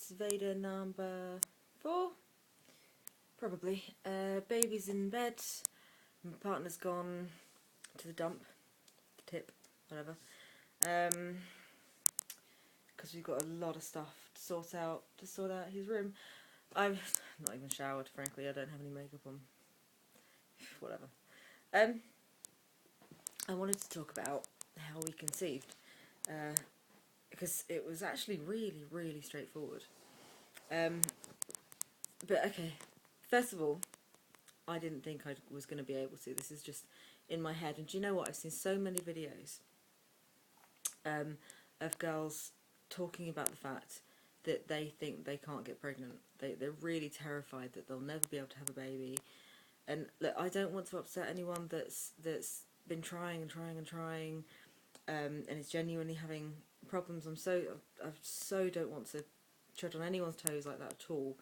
is VEDA number 4, probably. Baby's in bed, my partner's gone to the dump, the tip, whatever, because we've got a lot of stuff to sort out his room. I've not even showered, frankly. I don't have any makeup on. Whatever. I wanted to talk about how we conceived, because it was actually really straightforward. But okay, first of all, I didn't think I was going to be able to. This is just in my head. And do you know what? I've seen so many videos of girls talking about the fact that they think they can't get pregnant. They're really terrified that they'll never be able to have a baby. And look, I don't want to upset anyone that's been trying and is genuinely having problems. I so don't want to tread on anyone's toes like that at all,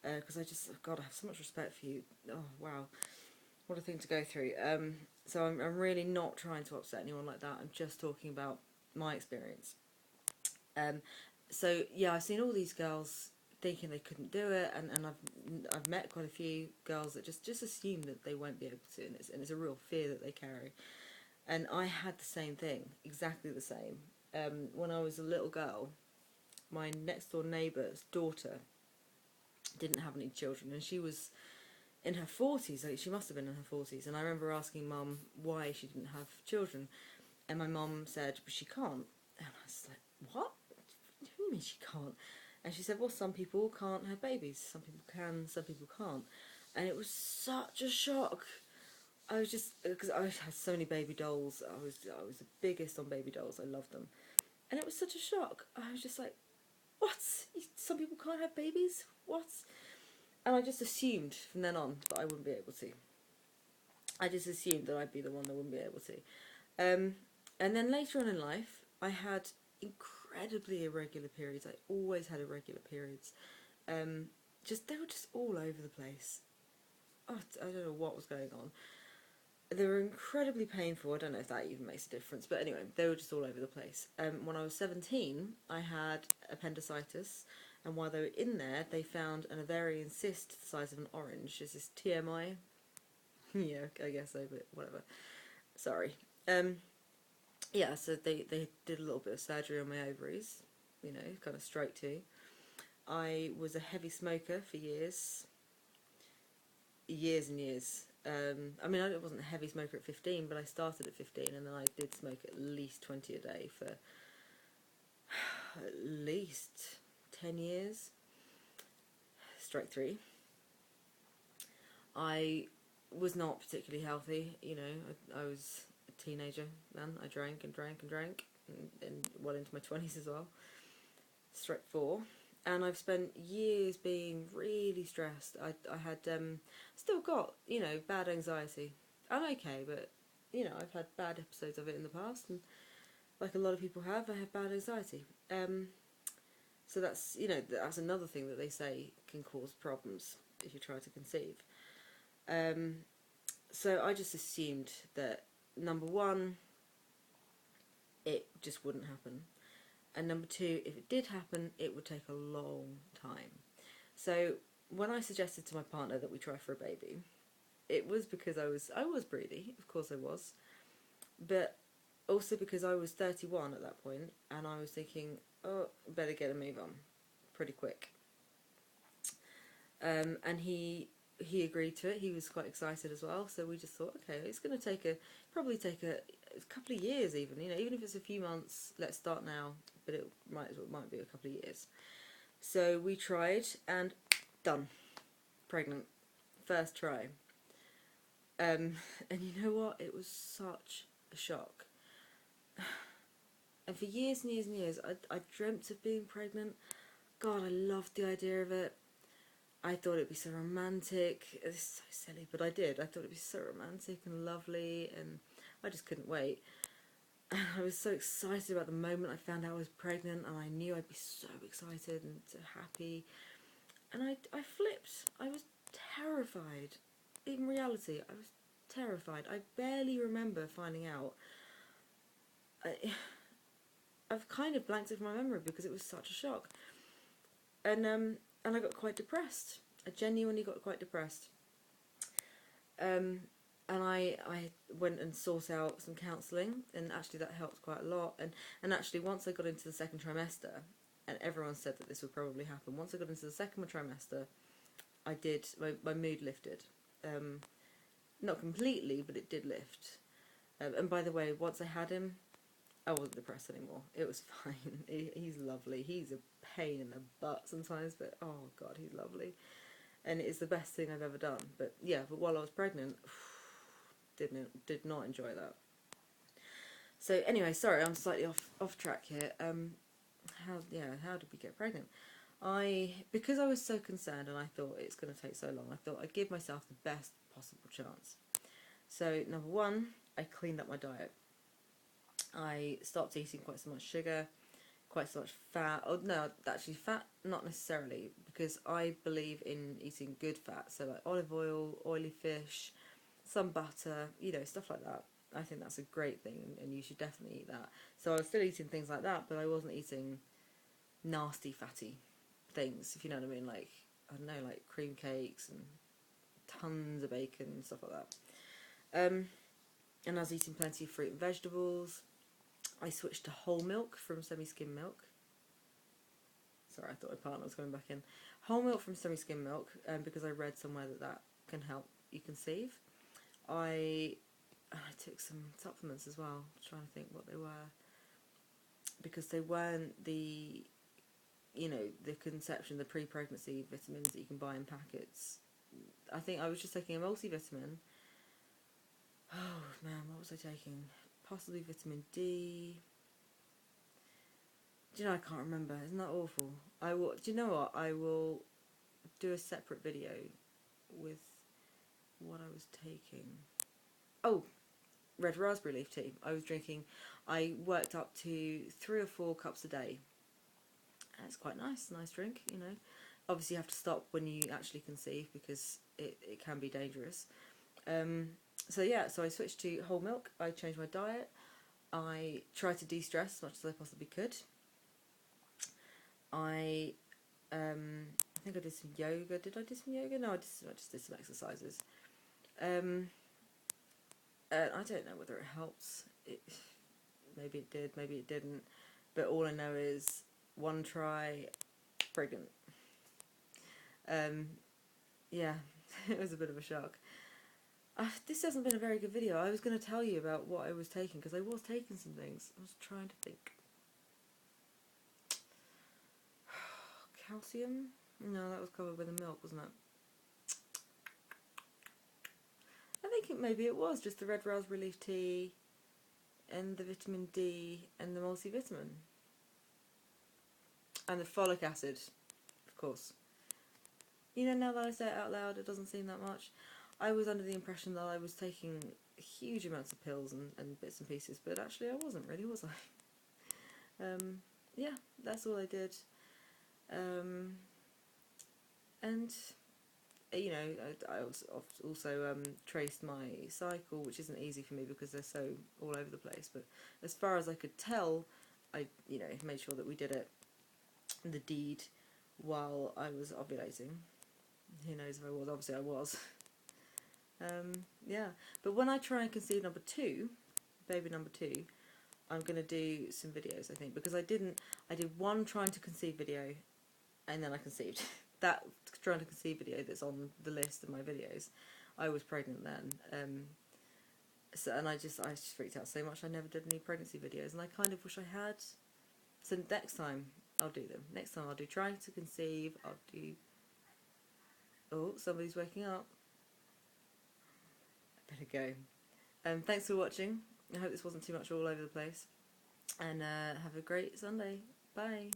because God, I have so much respect for you. Oh wow, what a thing to go through. So I'm really not trying to upset anyone like that. I'm just talking about my experience. So yeah, I've seen all these girls thinking they couldn't do it, and I've met quite a few girls that just assume that they won't be able to, and it's a real fear that they carry. And I had the same thing, exactly the same. When I was a little girl, my next door neighbour's daughter didn't have any children, and she was in her 40s. Like, she must have been in her 40s. And I remember asking Mum why she didn't have children, and my mum said, "But she can't." And I was like, "What? What do you mean she can't?" And she said, "Well, some people can't have babies. Some people can, some people can't." And it was such a shock. I was just, because I had so many baby dolls. I was the biggest on baby dolls. I loved them, and it was such a shock. I was just like, "What? Some people can't have babies? What?" And I just assumed from then on that I wouldn't be able to. I just assumed that I'd be the one that wouldn't be able to. And then later on in life, I had incredibly irregular periods. I always had irregular periods. They were just all over the place. Oh, I don't know what was going on. They were incredibly painful. I don't know if that even makes a difference, but anyway, they were just all over the place. When I was 17, I had appendicitis, and while they were in there, they found an ovarian cyst the size of an orange. Is this TMI? Yeah, I guess so, but whatever. Sorry. Yeah, so they did a little bit of surgery on my ovaries, kind of straight to. I was a heavy smoker for years and years. I mean, I wasn't a heavy smoker at 15, but I started at 15, and then I did smoke at least 20 a day for at least 10 years, straight through. I was not particularly healthy, I was a teenager then. I drank and well into my 20s as well, straight 4. And I've spent years being really stressed. I had, still got, bad anxiety. I'm okay, but, I've had bad episodes of it in the past, and like a lot of people have, I have bad anxiety. So that's, that's another thing that they say can cause problems if you try to conceive. So I just assumed that, number 1, it just wouldn't happen. And number 2, if it did happen, it would take a long time. So when I suggested to my partner that we try for a baby, it was because I was breathy, of course I was, but also because I was 31 at that point, and I was thinking, oh, better get a move on pretty quick. And he agreed to it. He was quite excited as well, so we just thought, okay, it's going to probably take a couple of years even, even if it's a few months, let's start now, but it might be a couple of years. So we tried, and done. Pregnant. First try. And you know what? It was such a shock. And for years and years and years, I dreamt of being pregnant. God, I loved the idea of it. I thought it'd be so romantic. It's so silly, but I did. I thought it'd be so romantic and lovely, and I just couldn't wait. And I was so excited about the moment I found out I was pregnant, and I knew I'd be so excited and so happy. And I flipped. I was terrified. In reality, I was terrified. I barely remember finding out. I've kind of blanked it from my memory because it was such a shock. And I got quite depressed. I genuinely got quite depressed. And I went and sought out some counselling, and actually that helped quite a lot. And actually, once I got into the second trimester, and everyone said that this would probably happen, once I got into the second trimester, my mood lifted. Not completely, but it did lift. And by the way, once I had him, I wasn't depressed anymore. It was fine. He's lovely. He's a pain in the butt sometimes, but oh god, he's lovely. And it's the best thing I've ever done. But yeah, but while I was pregnant, did not enjoy that. So anyway, sorry, I'm slightly off track here. How did we get pregnant? Because I was so concerned and I thought it's going to take so long, I thought I'd give myself the best possible chance. So number one, I cleaned up my diet. I stopped eating quite so much sugar, quite so much fat. Oh no, actually fat not necessarily, because I believe in eating good fat, so like olive oil, oily fish, some butter, stuff like that. I think that's a great thing, and you should definitely eat that. So I was still eating things like that, but I wasn't eating nasty fatty things, if you know what I mean, like, I don't know, like cream cakes and tons of bacon and stuff like that. And I was eating plenty of fruit and vegetables. I switched to whole milk from semi-skim milk. Sorry, I thought my partner was coming back in. Whole milk from semi-skim milk, because I read somewhere that can help you conceive. I took some supplements as well, trying to think what they were, because they weren't the conception, the pre-pregnancy vitamins that you can buy in packets. I think I was just taking a multivitamin. Oh man, what was I taking? Possibly vitamin D. Do you know, I can't remember. Isn't that awful? Do you know what? I will do a separate video with what I was taking. Oh, red raspberry leaf tea. I worked up to 3 or 4 cups a day. And it's quite nice drink, Obviously you have to stop when you actually conceive, because it can be dangerous. So I switched to whole milk. I changed my diet. I tried to de-stress as much as I possibly could. I think I did some yoga. Did I do some yoga? No, I just did some exercises. I don't know whether it helps. Maybe it did, maybe it didn't. But all I know is, one try, pregnant. Yeah, it was a bit of a shock. This hasn't been a very good video. I was going to tell you about what I was taking, because I was taking some things. I was trying to think. Calcium? No, that was covered by the milk, wasn't it? I think maybe it was just the red raspberry leaf tea and the vitamin D and the multivitamin. And the folic acid, of course. Now that I say it out loud, it doesn't seem that much. I was under the impression that I was taking huge amounts of pills and bits and pieces, but actually I wasn't really, was I? Yeah, that's all I did. And I also traced my cycle, which isn't easy for me because they're so all over the place, but as far as I could tell, I made sure that we did the deed while I was ovulating. Who knows if I was? Obviously I was. Yeah, but when I try and conceive baby number two, I'm going to do some videos, I think, because I did one trying to conceive video, and then I conceived. That trying to conceive video that's on the list of my videos, I was pregnant then. And I just freaked out so much I never did any pregnancy videos, and I kind of wish I had. So next time I'll do them. Next time I'll do trying to conceive, I'll do... Oh, somebody's waking up. I better go. Thanks for watching. I hope this wasn't too much all over the place. And have a great Sunday. Bye.